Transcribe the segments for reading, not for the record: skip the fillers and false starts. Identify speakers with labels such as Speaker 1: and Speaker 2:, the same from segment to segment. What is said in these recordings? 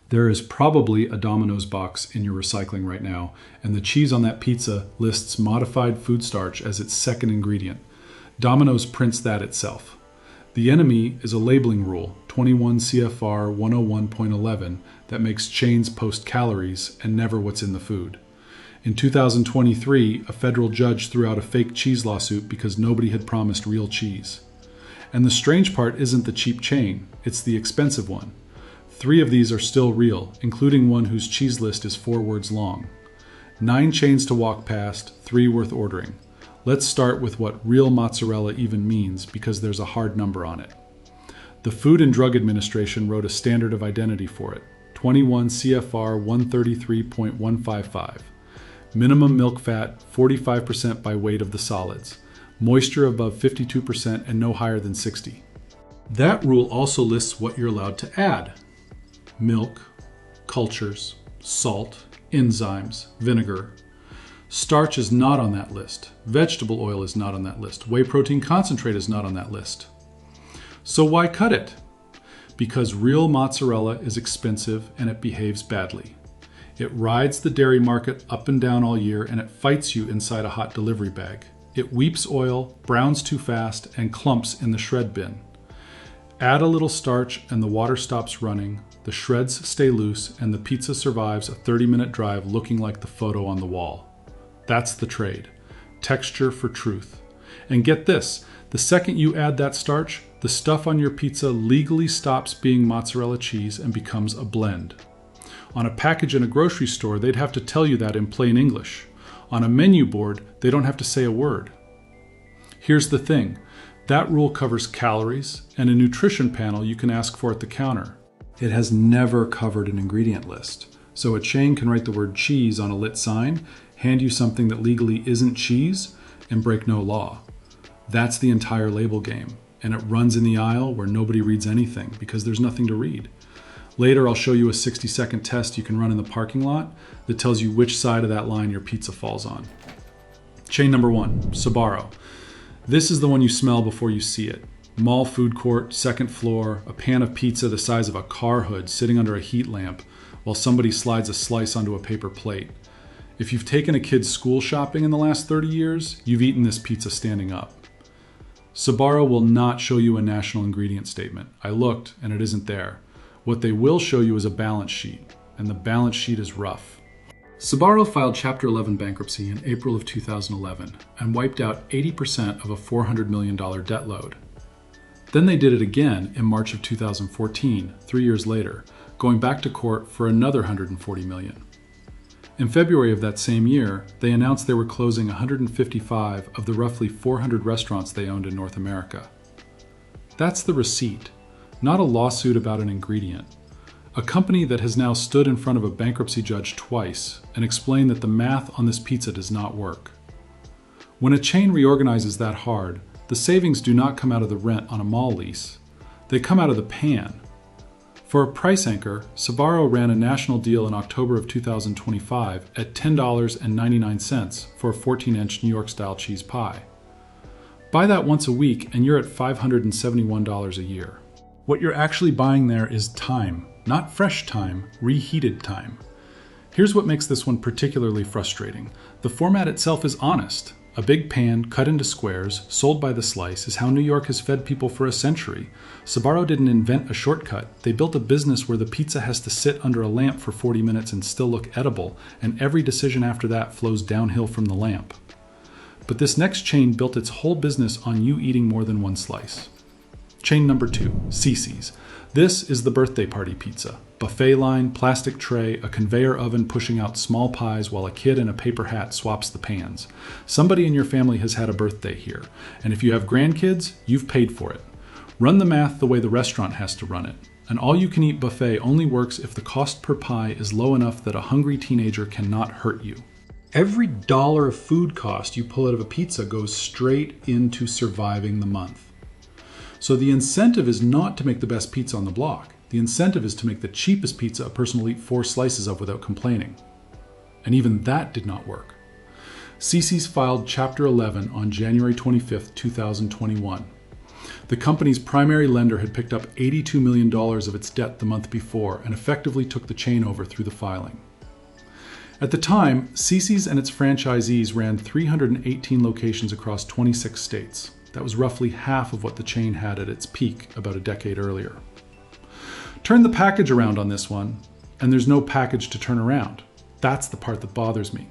Speaker 1: There is probably a Domino's box in your recycling right now, and the cheese on that pizza lists modified food starch as its second ingredient. Domino's prints that itself. The enemy is a labeling rule, 21 CFR 101.11, that makes chains post calories and never what's in the food. In 2023, a federal judge threw out a fake cheese lawsuit because nobody had promised real cheese. And the strange part isn't the cheap chain, it's the expensive one. 3 of these are still real, including one whose cheese list is 4 words long. 9 chains to walk past, 3 worth ordering. Let's start with what real mozzarella even means, because there's a hard number on it. The Food and Drug Administration wrote a standard of identity for it, 21 CFR 133.155. Minimum milk fat, 45% by weight of the solids. Moisture above 52% and no higher than 60. That rule also lists what you're allowed to add. Milk, cultures, salt, enzymes, vinegar. Starch is not on that list. Vegetable oil is not on that list. Whey protein concentrate is not on that list. So why cut it? Because real mozzarella is expensive and it behaves badly. It rides the dairy market up and down all year, and it fights you inside a hot delivery bag. It weeps oil, browns too fast, and clumps in the shred bin. Add a little starch and the water stops running, the shreds stay loose, and the pizza survives a 30-minute drive looking like the photo on the wall. That's the trade. Texture for truth. And get this, the second you add that starch, the stuff on your pizza legally stops being mozzarella cheese and becomes a blend. On a package in a grocery store, they'd have to tell you that in plain English. On a menu board, they don't have to say a word. Here's the thing. That rule covers calories and a nutrition panel you can ask for at the counter. It has never covered an ingredient list. So a chain can write the word cheese on a lit sign, hand you something that legally isn't cheese, and break no law. That's the entire label game. And it runs in the aisle where nobody reads anything because there's nothing to read. Later, I'll show you a 60-second test you can run in the parking lot that tells you which side of that line your pizza falls on. Chain number 1, Sbarro. This is the one you smell before you see it. Mall food court, second floor, a pan of pizza the size of a car hood sitting under a heat lamp while somebody slides a slice onto a paper plate. If you've taken a kid school shopping in the last 30 years, you've eaten this pizza standing up. Sbarro will not show you a national ingredient statement. I looked and it isn't there. What they will show you is a balance sheet, and the balance sheet is rough. Sbarro filed Chapter 11 bankruptcy in April of 2011 and wiped out 80% of a $400 million debt load. Then they did it again in March of 2014, 3 years later, going back to court for another $140 million. In February of that same year, they announced they were closing 155 of the roughly 400 restaurants they owned in North America. That's the receipt. Not a lawsuit about an ingredient. A company that has now stood in front of a bankruptcy judge twice and explained that the math on this pizza does not work. When a chain reorganizes that hard, the savings do not come out of the rent on a mall lease. They come out of the pan. For a price anchor, Sbarro ran a national deal in October of 2025 at $10.99 for a 14-inch New York-style cheese pie. Buy that once a week and you're at $571 a year. What you're actually buying there is time, not fresh time, reheated time. Here's what makes this one particularly frustrating. The format itself is honest. A big pan cut into squares, sold by the slice, is how New York has fed people for a century. Sbarro didn't invent a shortcut. They built a business where the pizza has to sit under a lamp for 40 minutes and still look edible, and every decision after that flows downhill from the lamp. But this next chain built its whole business on you eating more than one slice. Chain number 2, Cici's. This is the birthday party pizza. Buffet line, plastic tray, a conveyor oven pushing out small pies while a kid in a paper hat swaps the pans. Somebody in your family has had a birthday here, and if you have grandkids, you've paid for it. Run the math the way the restaurant has to run it. An all-you-can-eat buffet only works if the cost per pie is low enough that a hungry teenager cannot hurt you. Every dollar of food cost you pull out of a pizza goes straight into surviving the month. So the incentive is not to make the best pizza on the block. The incentive is to make the cheapest pizza a person will eat 4 slices of without complaining. And even that did not work. Cici's filed Chapter 11 on January 25, 2021. The company's primary lender had picked up $82 million of its debt the month before and effectively took the chain over through the filing. At the time, Cici's and its franchisees ran 318 locations across 26 states. That was roughly half of what the chain had at its peak about a decade earlier. Turn the package around on this one, and there's no package to turn around. That's the part that bothers me.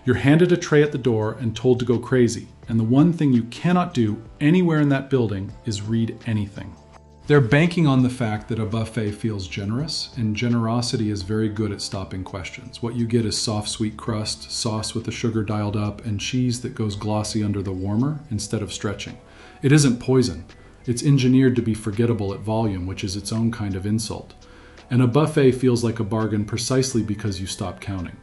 Speaker 1: You're handed a tray at the door and told to go crazy, and the one thing you cannot do anywhere in that building is read anything. They're banking on the fact that a buffet feels generous, and generosity is very good at stopping questions. What you get is soft, sweet crust, sauce with the sugar dialed up, and cheese that goes glossy under the warmer instead of stretching. It isn't poison. It's engineered to be forgettable at volume, which is its own kind of insult. And a buffet feels like a bargain precisely because you stop counting.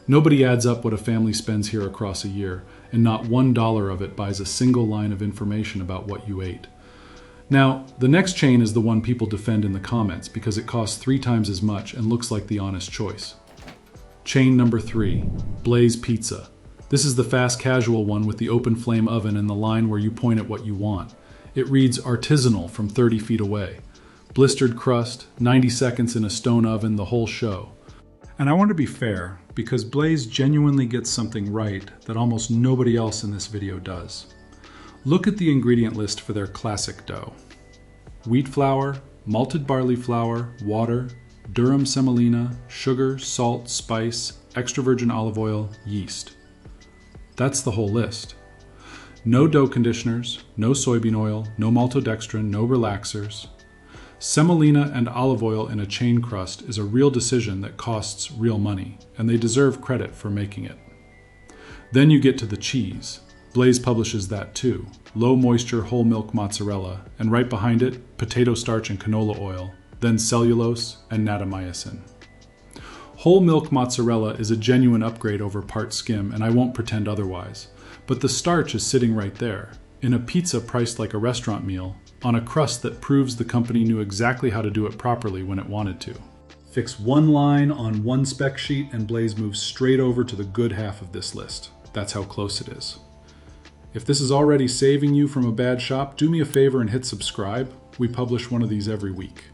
Speaker 1: Nobody adds up what a family spends here across a year, and not $1 of it buys a single line of information about what you ate. Now, the next chain is the one people defend in the comments because it costs 3 times as much and looks like the honest choice. Chain number 3, Blaze Pizza. This is the fast casual one with the open flame oven and the line where you point at what you want. It reads artisanal from 30 feet away. Blistered crust, 90 seconds in a stone oven, the whole show. And I want to be fair, because Blaze genuinely gets something right that almost nobody else in this video does. Look at the ingredient list for their classic dough. Wheat flour, malted barley flour, water, durum semolina, sugar, salt, spice, extra virgin olive oil, yeast. That's the whole list. No dough conditioners, no soybean oil, no maltodextrin, no relaxers. Semolina and olive oil in a chain crust is a real decision that costs real money, and they deserve credit for making it. Then you get to the cheese. Blaze publishes that too. Low moisture whole milk mozzarella, and right behind it, potato starch and canola oil, then cellulose and natamycin. Whole milk mozzarella is a genuine upgrade over part skim, and I won't pretend otherwise. But the starch is sitting right there, in a pizza priced like a restaurant meal, on a crust that proves the company knew exactly how to do it properly when it wanted to. Fix one line on one spec sheet and Blaze moves straight over to the good half of this list. That's how close it is. If this is already saving you from a bad shop, do me a favor and hit subscribe. We publish one of these every week.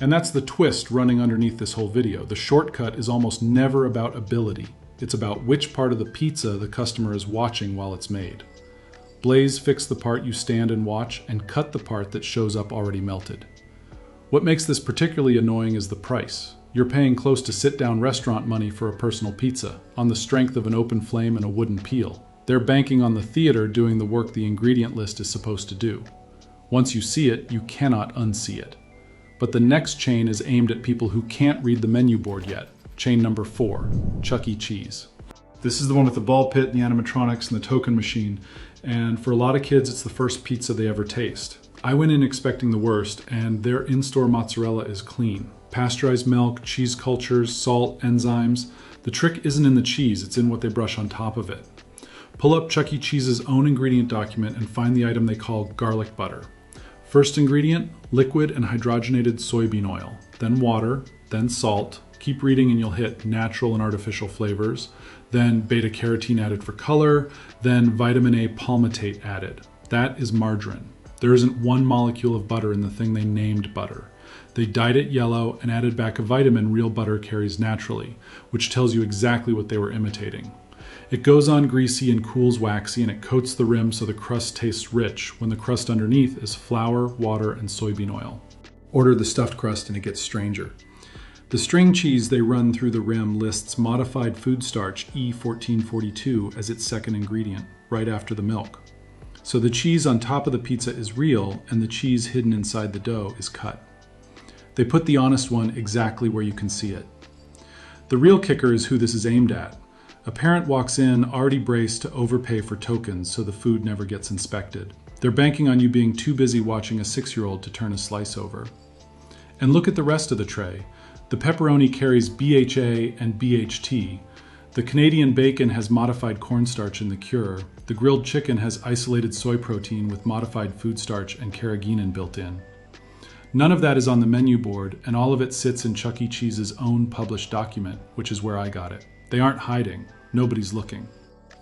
Speaker 1: And that's the twist running underneath this whole video. The shortcut is almost never about ability. It's about which part of the pizza the customer is watching while it's made. Blaze fixed the part you stand and watch and cut the part that shows up already melted. What makes this particularly annoying is the price. You're paying close to sit-down restaurant money for a personal pizza, on the strength of an open flame and a wooden peel. They're banking on the theater doing the work the ingredient list is supposed to do. Once you see it, you cannot unsee it. But the next chain is aimed at people who can't read the menu board yet. Chain number 4, Chuck E. Cheese. This is the one with the ball pit and the animatronics and the token machine. And for a lot of kids, it's the first pizza they ever taste. I went in expecting the worst, and their in-store mozzarella is clean. Pasteurized milk, cheese cultures, salt, enzymes. The trick isn't in the cheese, it's in what they brush on top of it. Pull up Chuck E. Cheese's own ingredient document and find the item they call garlic butter. First ingredient, liquid and hydrogenated soybean oil, then water, then salt. Keep reading and you'll hit natural and artificial flavors, then beta-carotene added for color, then vitamin A palmitate added. That is margarine. There isn't one molecule of butter in the thing they named butter. They dyed it yellow and added back a vitamin real butter carries naturally, which tells you exactly what they were imitating. It goes on greasy and cools waxy, and it coats the rim so the crust tastes rich when the crust underneath is flour, water, and soybean oil. Order the stuffed crust and it gets stranger. The string cheese they run through the rim lists modified food starch E1442 as its second ingredient, right after the milk. So the cheese on top of the pizza is real, and the cheese hidden inside the dough is cut. They put the honest one exactly where you can see it. The real kicker is who this is aimed at. A parent walks in already braced to overpay for tokens so the food never gets inspected. They're banking on you being too busy watching a 6-year-old to turn a slice over. And look at the rest of the tray. The pepperoni carries BHA and BHT. The Canadian bacon has modified cornstarch in the cure. The grilled chicken has isolated soy protein with modified food starch and carrageenan built in. None of that is on the menu board, and all of it sits in Chuck E. Cheese's own published document, which is where I got it. They aren't hiding. Nobody's looking.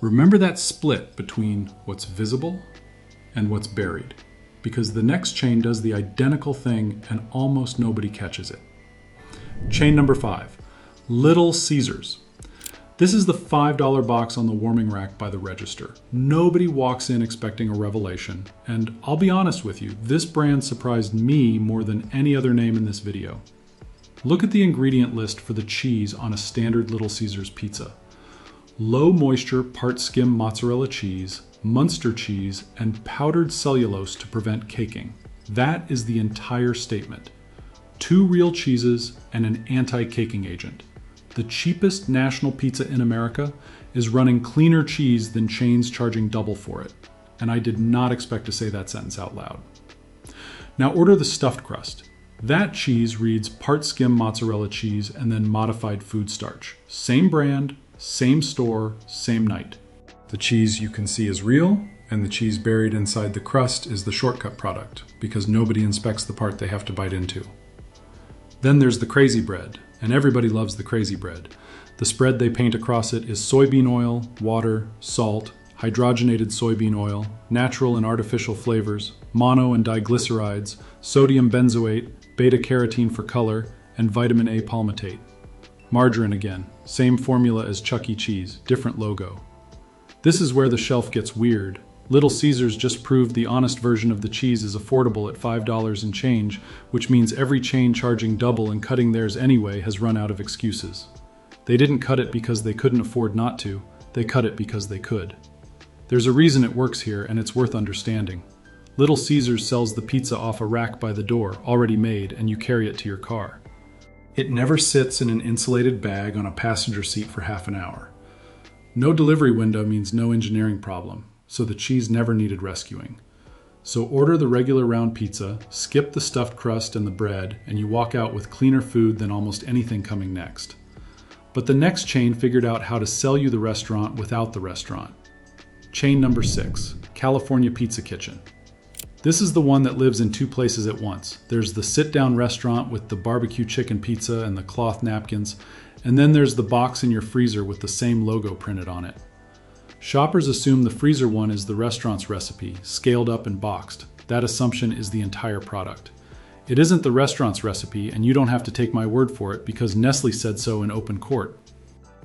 Speaker 1: Remember that split between what's visible and what's buried. because the next chain does the identical thing and almost nobody catches it. Chain number 5, Little Caesars. This is the $5 box on the warming rack by the register. Nobody walks in expecting a revelation, and I'll be honest with you, this brand surprised me more than any other name in this video. Look at the ingredient list for the cheese on a standard Little Caesars pizza. Low moisture part skim mozzarella cheese, Munster cheese, and powdered cellulose to prevent caking. That is the entire statement. 2 real cheeses and an anti-caking agent. The cheapest national pizza in America is running cleaner cheese than chains charging double for it. And I did not expect to say that sentence out loud. Now order the stuffed crust. That cheese reads part skim mozzarella cheese and then modified food starch. Same brand, same store, same night. The cheese you can see is real, and the cheese buried inside the crust is the shortcut product, because nobody inspects the part they have to bite into. Then there's the crazy bread, and everybody loves the crazy bread. The spread they paint across it is soybean oil, water, salt, hydrogenated soybean oil, natural and artificial flavors, mono and diglycerides, sodium benzoate, beta-carotene for color, and vitamin A palmitate. Margarine again, same formula as Chuck E. Cheese, different logo. This is where the shelf gets weird. Little Caesars just proved the honest version of the cheese is affordable at $5 and change, which means every chain charging double and cutting theirs anyway has run out of excuses. They didn't cut it because they couldn't afford not to, they cut it because they could. There's a reason it works here, and it's worth understanding. Little Caesars sells the pizza off a rack by the door, already made, and you carry it to your car. It never sits in an insulated bag on a passenger seat for half an hour. No delivery window means no engineering problem, so the cheese never needed rescuing. So order the regular round pizza, skip the stuffed crust and the bread, and you walk out with cleaner food than almost anything coming next. But the next chain figured out how to sell you the restaurant without the restaurant. Chain number 6, California Pizza Kitchen. This is the one that lives in 2 places at once. There's the sit-down restaurant with the barbecue chicken pizza and the cloth napkins, and then there's the box in your freezer with the same logo printed on it. Shoppers assume the freezer one is the restaurant's recipe, scaled up and boxed. That assumption is the entire product. It isn't the restaurant's recipe, and you don't have to take my word for it because Nestle said so in open court.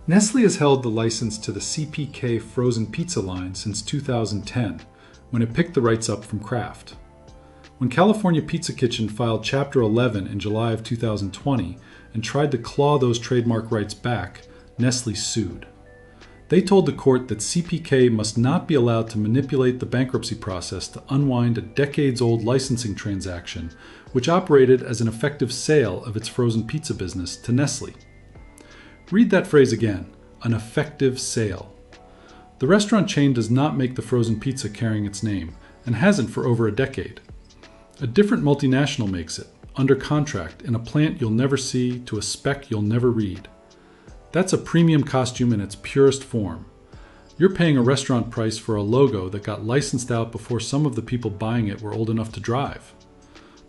Speaker 1: Nestle has held the license to the CPK frozen pizza line since 2010, when it picked the rights up from Kraft. When California Pizza Kitchen filed Chapter 11 in July of 2020 and tried to claw those trademark rights back, Nestle sued. They told the court that CPK must not be allowed to manipulate the bankruptcy process to unwind a decades-old licensing transaction, which operated as an effective sale of its frozen pizza business to Nestle. Read that phrase again, an effective sale. The restaurant chain does not make the frozen pizza carrying its name, and hasn't for over a decade. A different multinational makes it, under contract, in a plant you'll never see to a spec you'll never read. That's a premium costume in its purest form. You're paying a restaurant price for a logo that got licensed out before some of the people buying it were old enough to drive.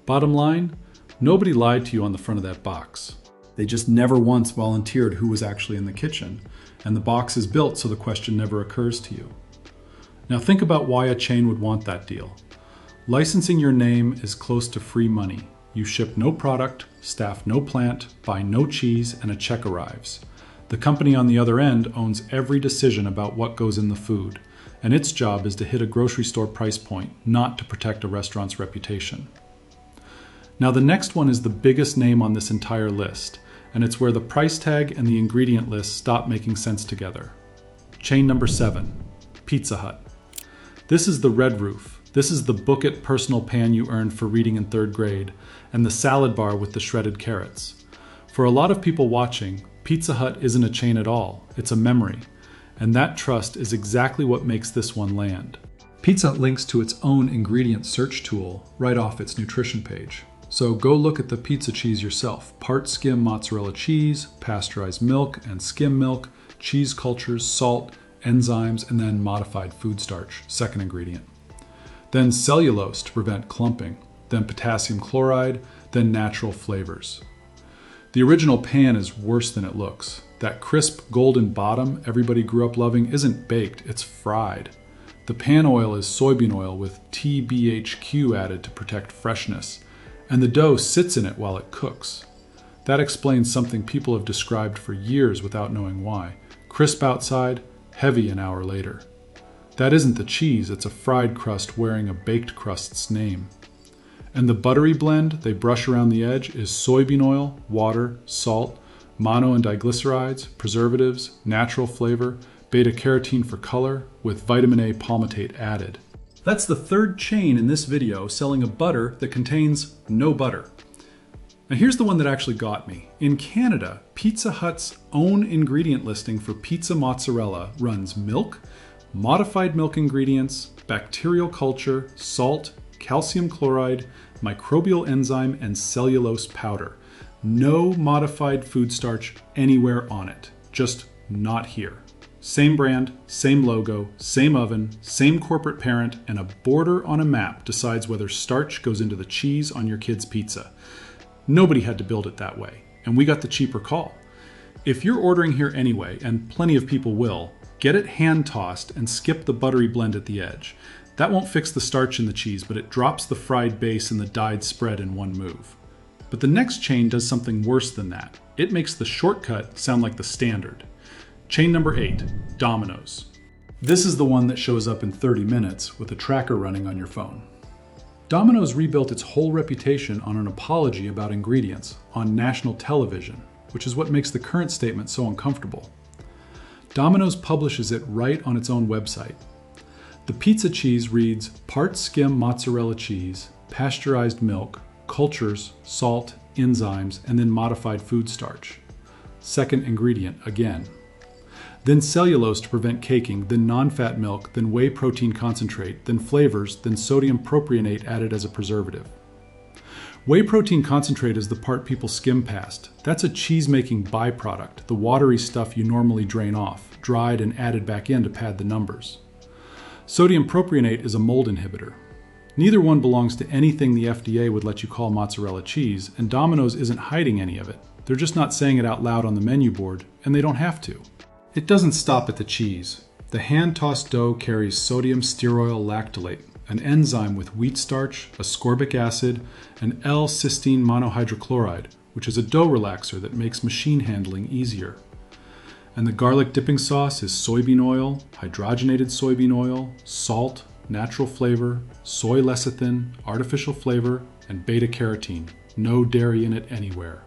Speaker 1: Bottom line, nobody lied to you on the front of that box. They just never once volunteered who was actually in the kitchen, and the box is built so the question never occurs to you. Now think about why a chain would want that deal. Licensing your name is close to free money. You ship no product, staff no plant, buy no cheese, and a check arrives. The company on the other end owns every decision about what goes in the food, and its job is to hit a grocery store price point, not to protect a restaurant's reputation. Now the next one is the biggest name on this entire list, and it's where the price tag and the ingredient list stop making sense together. Chain number 7, Pizza Hut. This is the red roof. This is the book it personal pan you earned for reading in 3rd grade, and the salad bar with the shredded carrots. For a lot of people watching, Pizza Hut isn't a chain at all, it's a memory, and that trust is exactly what makes this one land. Pizza Hut links to its own ingredient search tool right off its nutrition page. So go look at the pizza cheese yourself. Part skim mozzarella cheese, pasteurized milk and skim milk, cheese cultures, salt, enzymes, and then modified food starch, second ingredient. Then cellulose to prevent clumping, then potassium chloride, then natural flavors. The original pan is worse than it looks. That crisp golden bottom everybody grew up loving isn't baked, it's fried. The pan oil is soybean oil with TBHQ added to protect freshness, and the dough sits in it while it cooks. That explains something people have described for years without knowing why. Crisp outside, heavy an hour later. That isn't the cheese, it's a fried crust wearing a baked crust's name. And the buttery blend they brush around the edge is soybean oil, water, salt, mono and diglycerides, preservatives, natural flavor, beta-carotene for color, with vitamin A palmitate added. That's the third chain in this video selling a butter that contains no butter. Now here's the one that actually got me. In Canada, Pizza Hut's own ingredient listing for pizza mozzarella runs milk, modified milk ingredients, bacterial culture, salt, calcium chloride, microbial enzyme, and cellulose powder. No modified food starch anywhere on it. Just not here. Same brand, same logo, same oven, same corporate parent, and a border on a map decides whether starch goes into the cheese on your kid's pizza. Nobody had to build it that way, and we got the cheaper call. If you're ordering here anyway, and plenty of people will, get it hand tossed and skip the buttery blend at the edge. That won't fix the starch in the cheese, but it drops the fried base and the dyed spread in one move. But the next chain does something worse than that. It makes the shortcut sound like the standard. Chain number 8, Domino's. This is the one that shows up in 30 minutes with a tracker running on your phone. Domino's rebuilt its whole reputation on an apology about ingredients on national television, which is what makes the current statement so uncomfortable. Domino's publishes it right on its own website. The pizza cheese reads part skim mozzarella cheese, pasteurized milk, cultures, salt, enzymes, and then modified food starch. Second ingredient again. Then cellulose to prevent caking, then non-fat milk, then whey protein concentrate, then flavors, then sodium propionate added as a preservative. Whey protein concentrate is the part people skim past. That's a cheese-making byproduct, the watery stuff you normally drain off, dried and added back in to pad the numbers. Sodium propionate is a mold inhibitor. Neither one belongs to anything the FDA would let you call mozzarella cheese, and Domino's isn't hiding any of it. They're just not saying it out loud on the menu board, and they don't have to. It doesn't stop at the cheese. The hand-tossed dough carries sodium stearoyl lactylate, an enzyme with wheat starch, ascorbic acid, and L-cysteine monohydrochloride, which is a dough relaxer that makes machine handling easier. And the garlic dipping sauce is soybean oil, hydrogenated soybean oil, salt, natural flavor, soy lecithin, artificial flavor, and beta-carotene. No dairy in it anywhere.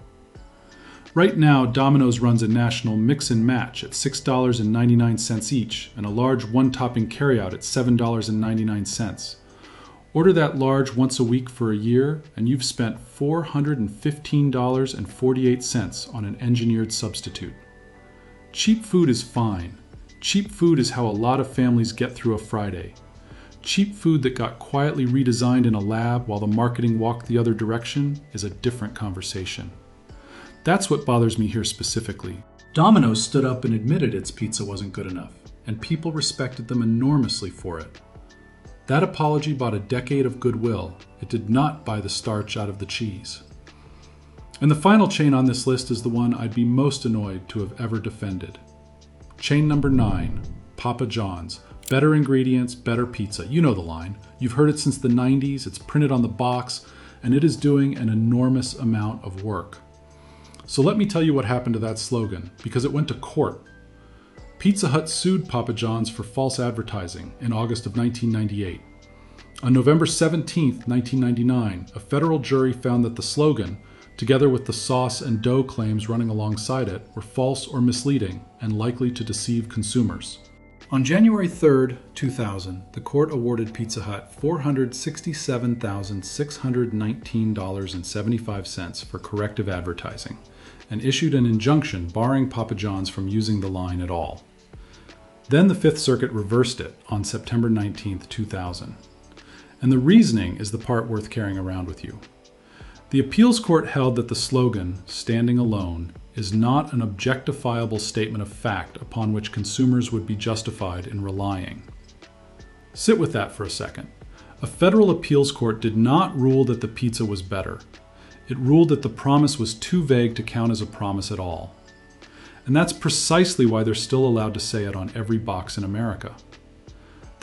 Speaker 1: Right now, Domino's runs a national mix and match at $6.99 each and a large one-topping carryout at $7.99. Order that large once a week for a year, and you've spent $415.48 on an engineered substitute. Cheap food is fine. Cheap food is how a lot of families get through a Friday. Cheap food that got quietly redesigned in a lab while the marketing walked the other direction is a different conversation. That's what bothers me here specifically. Domino's stood up and admitted its pizza wasn't good enough, and people respected them enormously for it. That apology bought a decade of goodwill. It did not buy the starch out of the cheese. And the final chain on this list is the one I'd be most annoyed to have ever defended. Chain number 9, Papa John's. Better ingredients, better pizza. You know the line. You've heard it since the 90s, it's printed on the box, and it is doing an enormous amount of work. So let me tell you what happened to that slogan, because it went to court. Pizza Hut sued Papa John's for false advertising in August of 1998. On November 17, 1999, a federal jury found that the slogan, together with the sauce and dough claims running alongside it, were false or misleading and likely to deceive consumers. On January 3, 2000, the court awarded Pizza Hut $467,619.75 for corrective advertising and issued an injunction barring Papa John's from using the line at all. Then the Fifth Circuit reversed it on September 19, 2000. And the reasoning is the part worth carrying around with you. The appeals court held that the slogan, standing alone, is not an objectifiable statement of fact upon which consumers would be justified in relying. Sit with that for a second. A federal appeals court did not rule that the pizza was better. It ruled that the promise was too vague to count as a promise at all. And that's precisely why they're still allowed to say it on every box in America.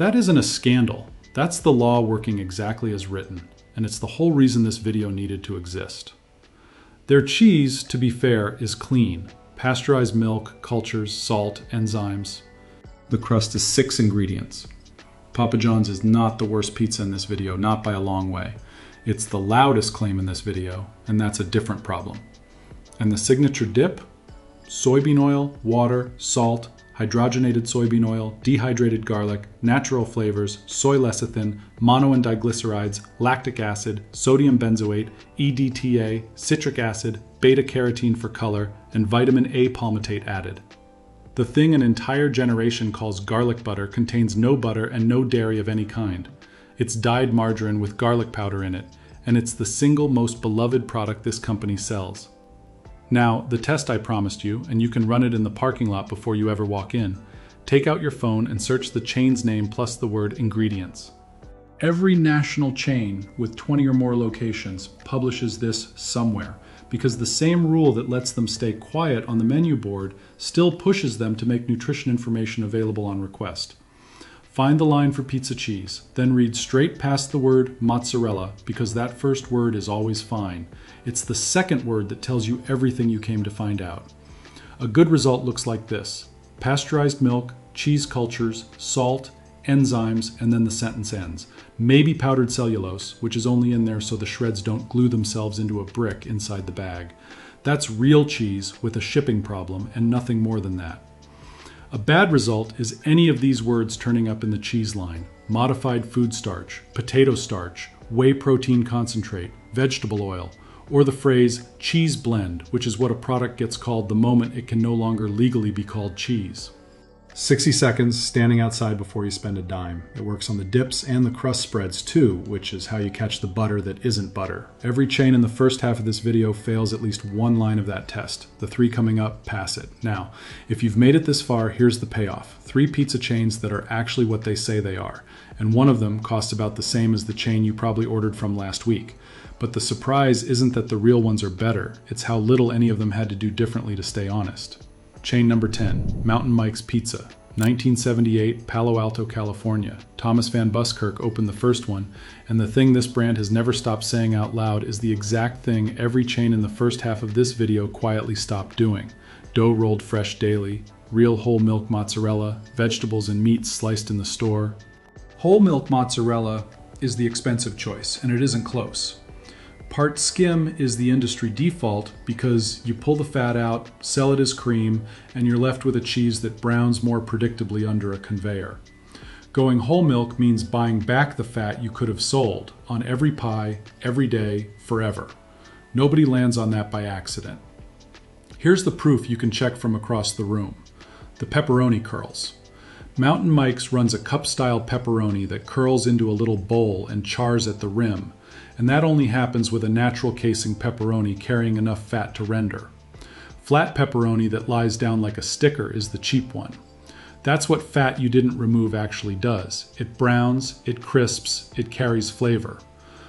Speaker 1: That isn't a scandal. That's the law working exactly as written, and it's the whole reason this video needed to exist. Their cheese, to be fair, is clean. Pasteurized milk, cultures, salt, enzymes. The crust is 6 ingredients. Papa John's is not the worst pizza in this video, not by a long way. It's the loudest claim in this video, and that's a different problem. And the signature dip? Soybean oil, water, salt, hydrogenated soybean oil, dehydrated garlic, natural flavors, soy lecithin, mono and diglycerides, lactic acid, sodium benzoate, EDTA, citric acid, beta-carotene for color, and vitamin A palmitate added. The thing an entire generation calls garlic butter contains no butter and no dairy of any kind. It's dyed margarine with garlic powder in it, and it's the single most beloved product this company sells. Now, the test I promised you, and you can run it in the parking lot before you ever walk in. Take out your phone and search the chain's name plus the word ingredients. Every national chain with 20 or more locations publishes this somewhere, because the same rule that lets them stay quiet on the menu board still pushes them to make nutrition information available on request. Find the line for pizza cheese, then read straight past the word mozzarella, because that first word is always fine. It's the second word that tells you everything you came to find out. A good result looks like this: pasteurized milk, cheese cultures, salt, enzymes, and then the sentence ends. Maybe powdered cellulose, which is only in there so the shreds don't glue themselves into a brick inside the bag. That's real cheese with a shipping problem and nothing more than that. A bad result is any of these words turning up in the cheese line: modified food starch, potato starch, whey protein concentrate, vegetable oil, or the phrase cheese blend, which is what a product gets called the moment it can no longer legally be called cheese. 60 seconds standing outside before you spend a dime. It works on the dips and the crust spreads too, which is how you catch the butter that isn't butter. Every chain in the first half of this video fails at least one line of that test. The 3 coming up pass it. Now, if you've made it this far, here's the payoff. 3 pizza chains that are actually what they say they are, and one of them costs about the same as the chain you probably ordered from last week. But the surprise isn't that the real ones are better, it's how little any of them had to do differently to stay honest. Chain number 10, Mountain Mike's Pizza, 1978, Palo Alto, California. Thomas Van Buskirk opened the first one, and the thing this brand has never stopped saying out loud is the exact thing every chain in the first half of this video quietly stopped doing. Dough rolled fresh daily, real whole milk mozzarella, vegetables and meats sliced in the store. Whole milk mozzarella is the expensive choice, and it isn't close. Part skim is the industry default because you pull the fat out, sell it as cream, and you're left with a cheese that browns more predictably under a conveyor. Going whole milk means buying back the fat you could have sold on every pie, every day, forever. Nobody lands on that by accident. Here's the proof you can check from across the room: the pepperoni curls. Mountain Mike's runs a cup-style pepperoni that curls into a little bowl and chars at the rim, and that only happens with a natural casing pepperoni carrying enough fat to render. Flat pepperoni that lies down like a sticker is the cheap one. That's what fat you didn't remove actually does. It browns, it crisps, it carries flavor.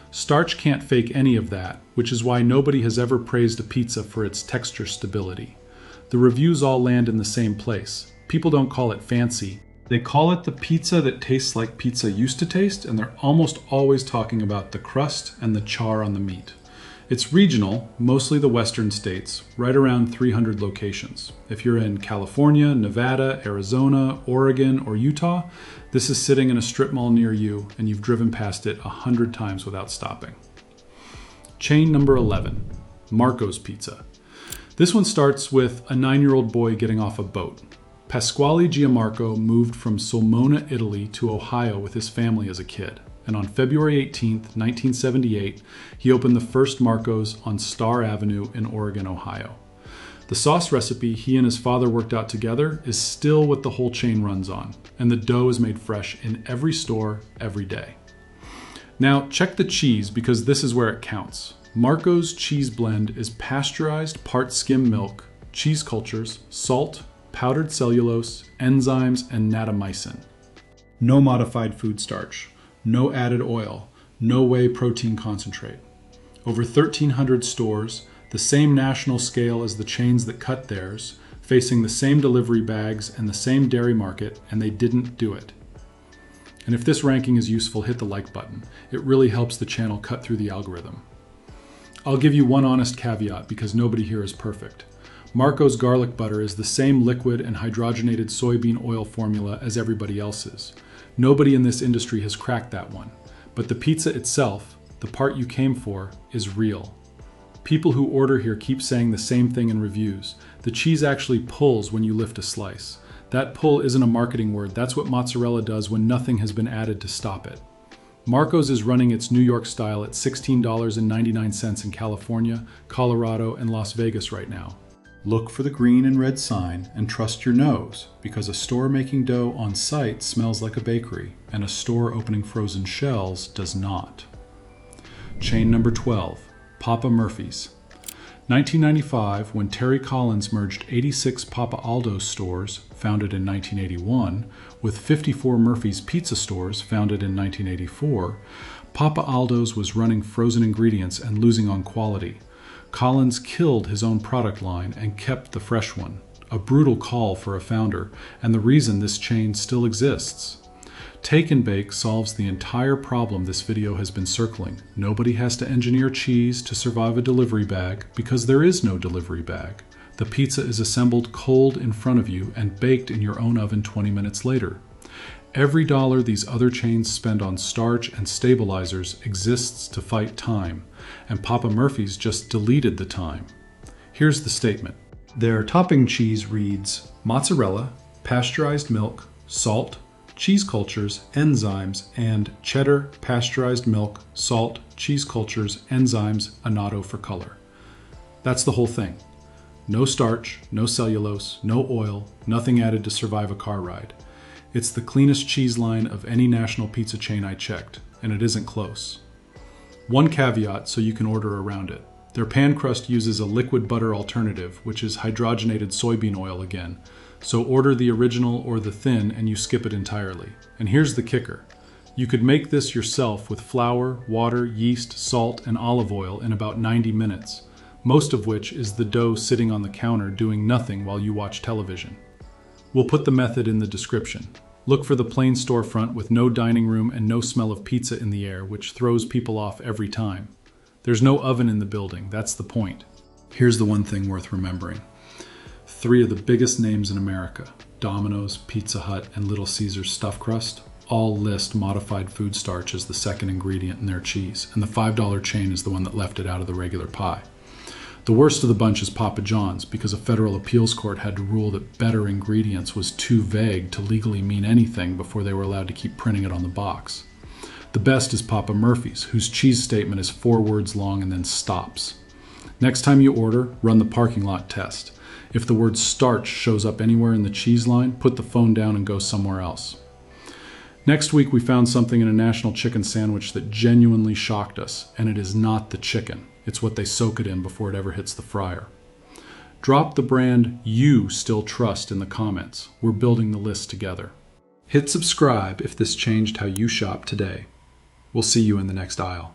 Speaker 1: Starch can't fake any of that, which is why nobody has ever praised a pizza for its texture stability. The reviews all land in the same place. People don't call it fancy. They call it the pizza that tastes like pizza used to taste, and they're almost always talking about the crust and the char on the meat. It's regional, mostly the western states, right around 300 locations. If you're in California, Nevada, Arizona, Oregon, or Utah, this is sitting in a strip mall near you, and you've driven past it 100 times without stopping. Chain number 11, Marco's Pizza. This one starts with a 9-year-old boy getting off a boat. Pasquale Gianmarco moved from Sulmona, Italy to Ohio with his family as a kid, and on February 18, 1978, he opened the first Marco's on Star Avenue in Oregon, Ohio. The sauce recipe he and his father worked out together is still what the whole chain runs on, and the dough is made fresh in every store, every day. Now check the cheese, because this is where it counts. Marco's cheese blend is pasteurized part skim milk, cheese cultures, salt, powdered cellulose, enzymes, and natamycin. No modified food starch, no added oil, no whey protein concentrate. Over 1,300 stores, the same national scale as the chains that cut theirs, facing the same delivery bags and the same dairy market, and they didn't do it. And if this ranking is useful, hit the like button. It really helps the channel cut through the algorithm. I'll give you one honest caveat because nobody here is perfect. Marco's garlic butter is the same liquid and hydrogenated soybean oil formula as everybody else's. Nobody in this industry has cracked that one. But the pizza itself, the part you came for, is real. People who order here keep saying the same thing in reviews. The cheese actually pulls when you lift a slice. That pull isn't a marketing word, that's what mozzarella does when nothing has been added to stop it. Marco's is running its New York style at $16.99 in California, Colorado, and Las Vegas right now. Look for the green and red sign and trust your nose, because a store making dough on site smells like a bakery, and a store opening frozen shells does not. Chain number 12, Papa Murphy's. 1995, when Terry Collins merged 86 Papa Aldo's stores, founded in 1981, with 54 Murphy's Pizza stores, founded in 1984, Papa Aldo's was running frozen ingredients and losing on quality. Collins killed his own product line and kept the fresh one, a brutal call for a founder, and the reason this chain still exists. Take and Bake solves the entire problem this video has been circling. Nobody has to engineer cheese to survive a delivery bag because there is no delivery bag. The pizza is assembled cold in front of you and baked in your own oven 20 minutes later. Every dollar these other chains spend on starch and stabilizers exists to fight time, and Papa Murphy's just deleted the time. Here's the statement. Their topping cheese reads mozzarella, pasteurized milk, salt, cheese cultures, enzymes, and cheddar, pasteurized milk, salt, cheese cultures, enzymes, annatto for color. That's the whole thing. No starch, no cellulose, no oil, nothing added to survive a car ride. It's the cleanest cheese line of any national pizza chain I checked, and it isn't close. One caveat so you can order around it. Their pan crust uses a liquid butter alternative, which is hydrogenated soybean oil again. So order the original or the thin and you skip it entirely. And here's the kicker. You could make this yourself with flour, water, yeast, salt, and olive oil in about 90 minutes, most of which is the dough sitting on the counter doing nothing while you watch television. We'll put the method in the description. Look for the plain storefront with no dining room and no smell of pizza in the air, which throws people off every time. There's no oven in the building, that's the point. Here's the one thing worth remembering. 3 of the biggest names in America, Domino's, Pizza Hut, and Little Caesars stuffed crust, all list modified food starch as the second ingredient in their cheese, and the $5 chain is the one that left it out of the regular pie. The worst of the bunch is Papa John's, because a federal appeals court had to rule that better ingredients was too vague to legally mean anything before they were allowed to keep printing it on the box. The best is Papa Murphy's, whose cheese statement is 4 words long and then stops. Next time you order, run the parking lot test. If the word starch shows up anywhere in the cheese line, put the phone down and go somewhere else. Next week we found something in a national chicken sandwich that genuinely shocked us, and it is not the chicken. It's what they soak it in before it ever hits the fryer. Drop the brand you still trust in the comments. We're building the list together. Hit subscribe if this changed how you shop today. We'll see you in the next aisle.